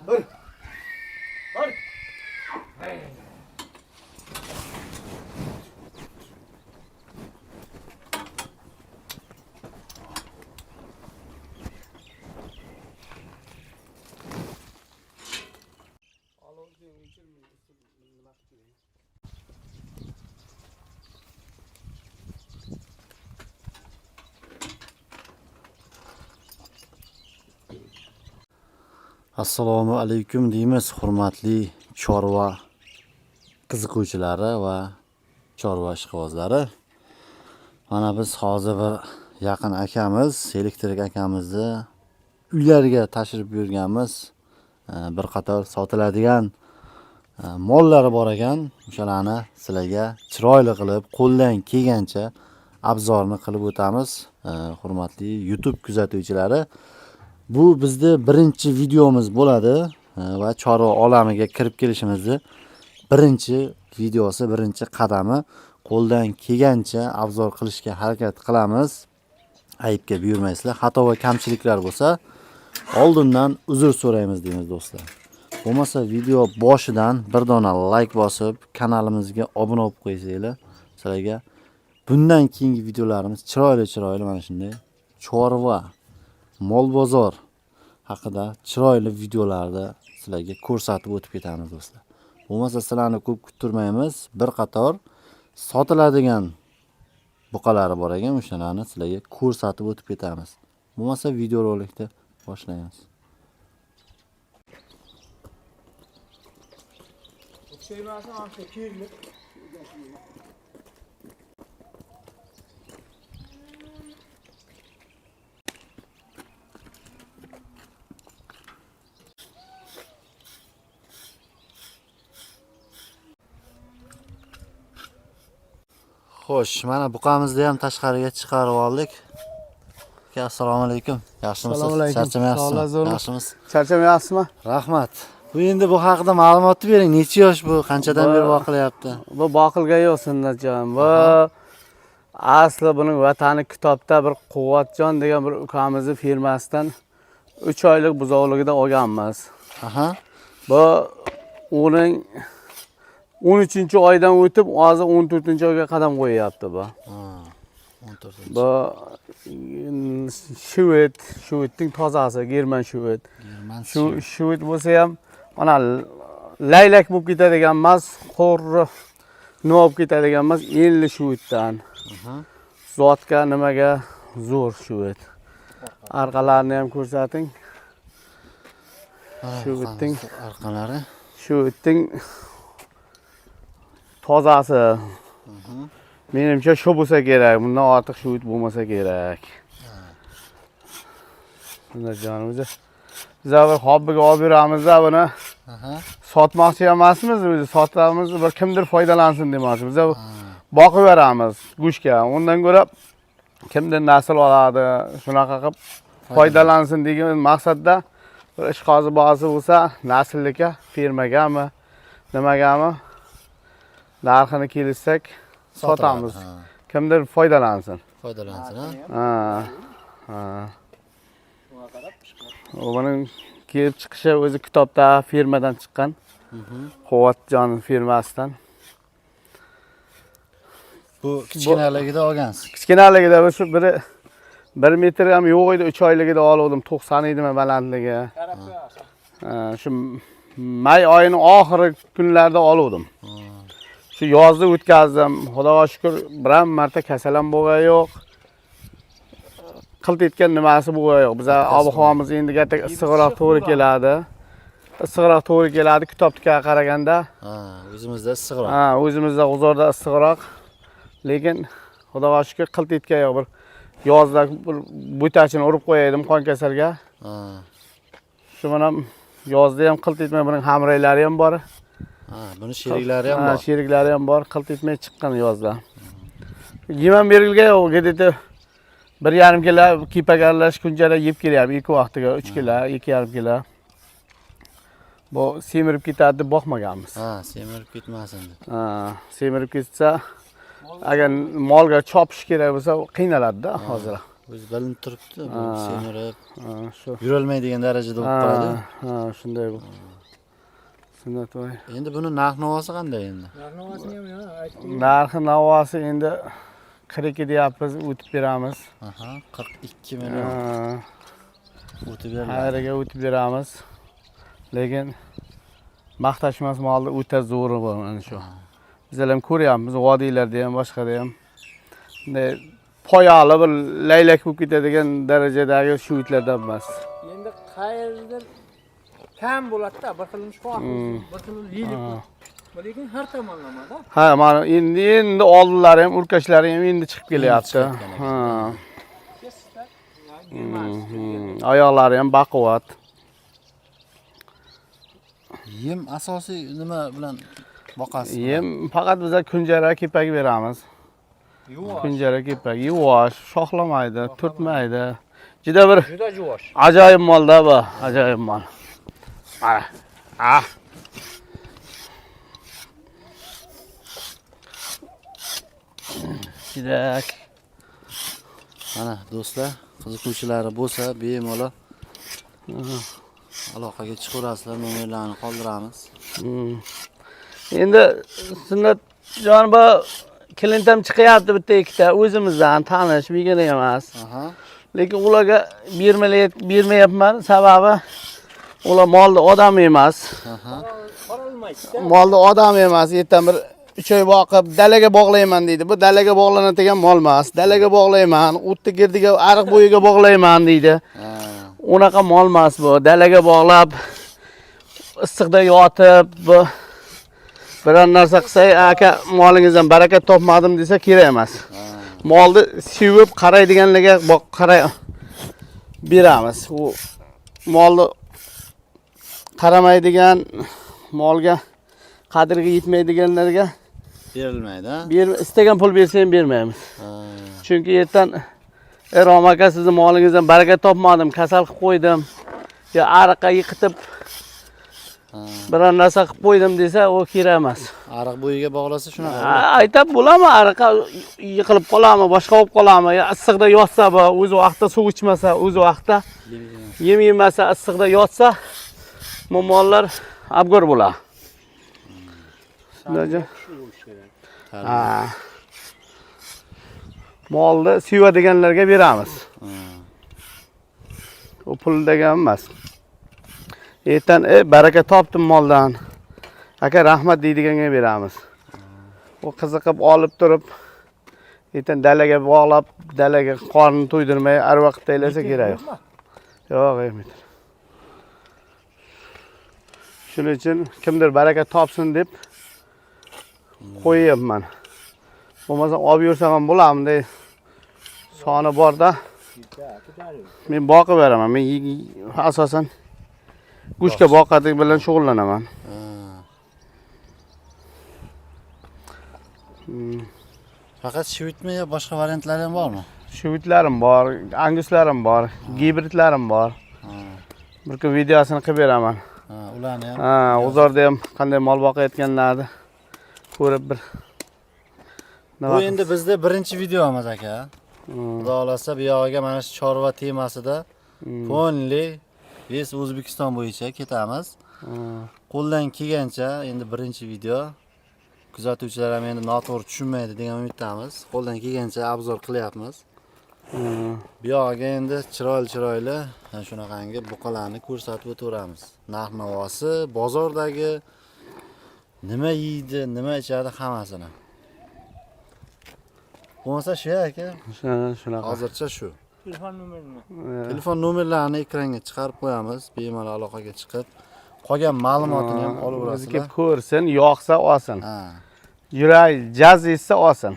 Hadi. Hadi. Assalomu alaykum deymiz, hurmatli chorva qiziquvchilari va chorva ishqibozlari. Mana biz hozir bir yaqin akamiz, elektrik akamizni uylariga tashrif buyurganmiz. Bir qator sotiladigan mollari bor ekan. O'shalarni sizlarga chiroyli qilib, qo'ldan kelgancha obzorni qilib o'tamiz. Hurmatli YouTube kuzatuvchilari, bu bizde birinchi videomiz bo'ladi va chorva olamiga kirib kelishimizni birinchi videosi, birinchi qadami. Qo'ldan kelgancha obzor qilishga harakat qilamiz. Ayibga buyurmaysizlar. Xato va kamchiliklar bo'lsa, oldindan uzr so'raymiz deymiz do'stlar. Bo'lmasa video boshidan bir dona like bosib, kanalimizga obuna bo'lib qo'ysanglar, sizlarga bundan keyingi videolarimiz chiroyli mana shunday chorva, mol bozor haqida chiroyli videolarda sizlarga ko'rsatib o'tib ketamiz do'stlar. Bo'lmasa sizlarni ko'p kuttirmaymiz. Bir qator sotiladigan buqalari bor ekan, o'shalarni sizlarga ko'rsatib o'tib ketamiz. Bo'lmasa videorolikni boshlaymiz. Xo'sh, mana buqamizni ham tashqariga chiqarib oldik. Assalomu alaykum. Yaxshimisiz? Charchamayapsizmi? Yaxshimisiz? Charchamayapsizmi? Rahmat. Bu endi bu haqida ma'lumotni bering. Necha yosh bu? Qanchadan beri boqilyapti? Bu boqilgan yo'q Sunnatjon. Bu asli buning vatani Kitobda bir Quvvatjon degan bir ukamizni firmasidan 3 oylik buzoqligida olganmiz. Aha. Bu uning 13-oydan o'tib, hozir 14-oyga qadam qo'yyapti bu. 14. Bu Shvedning tozasi, German Shved. Shved bo'lsa ham mana laylak bo'lib ketadigan emas, qo'rri nima bo'lib ketadigan emas, 50 Shveddan. Zotga nimaga zo'r Shved. Arqalarini ham ko'rsating. Shvedning arqalari. Shvedning tozasi. Menimcha shu bo'lsa kerak. Bundan ortiq Shved bo'lmasa kerak. Sunnatjon o'zi biz bir hobbiga olib yuramiz buni. Sotmoqchi emasmiz, o'zi sotamiz, bir kimdir foydalansin demoqchimiz. Biz boqib beramiz go'shtga. Undan ko'ra kimdir nasl oladi, shunaqa qilib foydalansin degan maqsadda bir ishqozi bozi bo'lsa, nasllikka, firmagami, nimagami narxini kelishsak sotamiz. Kimdir foydalansin. Ha. Uning kelib chiqishi o'zi Kitobda firmadan chiqqan. Quvvatjon firmasidan. Bu kichkinaligida olgansiz. Kichkinaligida shu 1 metr ham yo'q edi, 3 oyligida oldim. 90 edimi balandligi. Shu may oyining oxirgi kunlarida oldim. Shu yozni o'tkazdim. Xudoga shukr, biram marta kasal ham bo'lgan yo'q. Qilt etgan nimasi bo'lgan yo'q. Biz ob-havomiz endi issiqroq to'g'ri keladi. Kitobga qaraganda. O'zimizda issiqroq. O'zimizda G'uzorda issiqroq. Lekin Xudoga shukr qilt etgan yo'q. Bir yozda bir bo'tachini urib qo'yaydim qon kasalga. Shu bilan yozda ham qilt etmay, buning hamraylari ham bor. Buni sheriklari ham bor. Sheriklari ham bor, qilt etmay chiqqan yozda. Yem berilgan yo'q, gedeti 1,5 kilo kipak aralash kunjara yeb kelyapti 2 vaqtiga 3 kilo, 2,5 kilo. Bu semirib ketadi deb boqmaganmiz. Semirib ketmasin deb. Semirib ketsa, agar molga chopish kerak bo'lsa qiynaladi-da hozir. O'zi bilinib turibdi, bu semirib, Ha, shu. yurolmaydigan darajada bo'lib qoladi. Ha, shunday bu. Sunnat voy. Endi buni narx-navosi qanday endi? Narxi ham ya, aytdim. Narxi navosi endi 42 deyapmiz, o'tib beramiz. Aha, 42 million Ha, o'tib beriladi. xayriga o'tib beramiz. Lekin maqtashmas molni o'ta zo'ri bu mana shu. Bizlar ham ko'ryapmiz, vodiylarda ham, boshqada ham. Bunday poyali bir laylak bo'lib ketadigan darajadagi shu itlardan emas. Endi qayerdir kam bo'ladi-da, bir xil shoh, bir xil yeylik. Lekin har tomonlamada. Ha, mana endi oldilari ham, urkashlari ham endi chiqib kelyapti. Ha. Kesda, ya'ni Oyoqlari ham baquvvat. Yem asosiy nima bilan boqasiz? Yem faqat biz kunjara kepak beramiz. yuvosh, Kunjara kepak yuvosh, shoxlamaydi, turtmaydi. Juda bir juda yuvosh. ajoyib molda bu, ajoyib mol. Ah. Ah. Kerak. Mana do'stlar, qiziquvchilari bo'lsa, bemalol aloqaga chiqaverasizlar, nomerlarni qoldiramiz. Endi sunnat jon bu Clinton chiqyapti bitta ikkita o'zimizdan tanish, begona emas. Aha. Lekin ularga bermayapman, sababi ular molni odam emas. Aha. Qaralmaydi. Molni odam emas, ertaga bir 3 oy boqib dalaga bog'layman deydi. Bu dalaga bog'lanadigan mol emas. Dalaga bog'layman, o'tni girdiga, ariq bo'yiga bog'layman deydi. Ha. Unaqa mol emas bu. Dalaga bog'lab issiqda yotib, bu biror narsa qilsa, aka molingizdan baraka topmadim desa kerak emas. Molni sevib qaraydiganlarga qaray beramiz. U molni qaramaydigan, molga qadriga yetmaydiganlarga Berilmaydi, ha? istagan pul bersa ham bermaymiz. Ha. Chunki ertan Rom aka sizni molingizdan baraka topmadim, kasal qilib qo'ydim. Yo ariqqa yiqitib biror narsa qilib qo'ydim desa, u kerak emas. Ariq bo'yiga bog'lasa shunaqa. Aytab bo'ladimi, ariqqa yiqilib qoladimi, boshqa bo'lib qoladimi? Yo issiqda yotsa, o'z vaqtida suv ichmasa, o'z vaqtida yem yemasa, issiqda yotsa, bu mollar abgor bo'ladi. Shunday. Ha. Molni sevadiganlarga beramiz. U pul degan emas. Ertan baraka topdim moldan. Aka rahmat deydiganga beramiz. U qiziqib olib turib, ertan dalaga bog'lab, dalaga qornini to'ydirmay arva qilib taylasa kerak yo'q. Yo'q, yemadi. Shuning uchun kimdir baraka topsin deb qo'yayapman. Bo'lmasa olib yursam ham bo'lamdi. Soni borda. Men boqib beraman. Men asosan go'shtga boqadiq bilan shug'ullanaman. Faqat shivitmi yo boshqa variantlar ham bormi? Shivitlarim bor, anguslarim bor, gibridlarim bor. Bir kun videosini qilib beraman. Ha, ularni ham. Ha, G'uzorda ham qanday mol boqayotganlarni ko'rib bir. Bu endi bizda birinchi videomiz aka. Xudo xolasa bu yog'iga mana shu chorva temasida fonli biz O'zbekiston bo'yicha ketamiz. Qo'ldan kelgancha endi birinchi video. Kuzatuvchilar ham endi noto'g'ri tushunmaydi degan umiddamiz. Qo'ldan kelgancha obzor qilyapmiz. Bu yog'iga endi chiroyli shunaqangi buqalarni ko'rsatib o'tiramiz. Narx-navosi, bozordagi nima yeydi, nima ichadi hammasini. Bo'lmasa shu aka. Shunaqa. Hozircha shu. Telefon nomerini. Telefon nomerlarini ekranga chiqarib qo'yamiz. Bemalol aloqaga chiqib, qolgan ma'lumotini ham olib O'zi olasizlar. kelib ko'rsin, yoqsa olsin. Ha. Yurak jaz etsa olsin.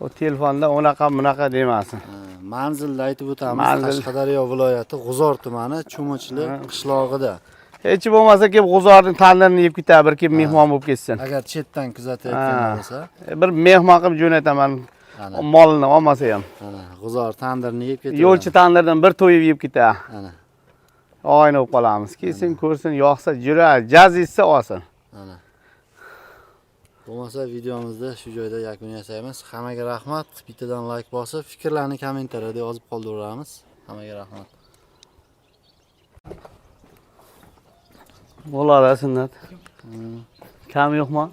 O telefonda unaqa demasin. Manzilni aytib o'tamiz. Manzil. Qashqadaryo viloyati G'uzor tumani Cho'michli qishlog'ida. Hech bo'lmasa kelib G'uzorning tandirini yeb ketadi, bir kelib mehmon bo'lib ketsin. Agar chetdan kuzatayotgan bo'lsa, Bir mehmon qilib jo'nataman. Molni olmasa ham. ana G'uzor tandirini yeb ketadi. Yo'lchi tandirdan bir to'yib yeb ketadi. Ana. Oyna bo'lib qolamiz. Kelsin, ko'rsin, yoqsa yurak jaz etsa olsin. Ana. Bo'lmasa videomizni shu joyda yakun yasaymiz. Hammaga rahmat. Bittadan like bosib, fikrlarni kommentariyada yozib qoldiramiz. Hammaga rahmat. Bo'ladi sunnat. Kam yo'qmi?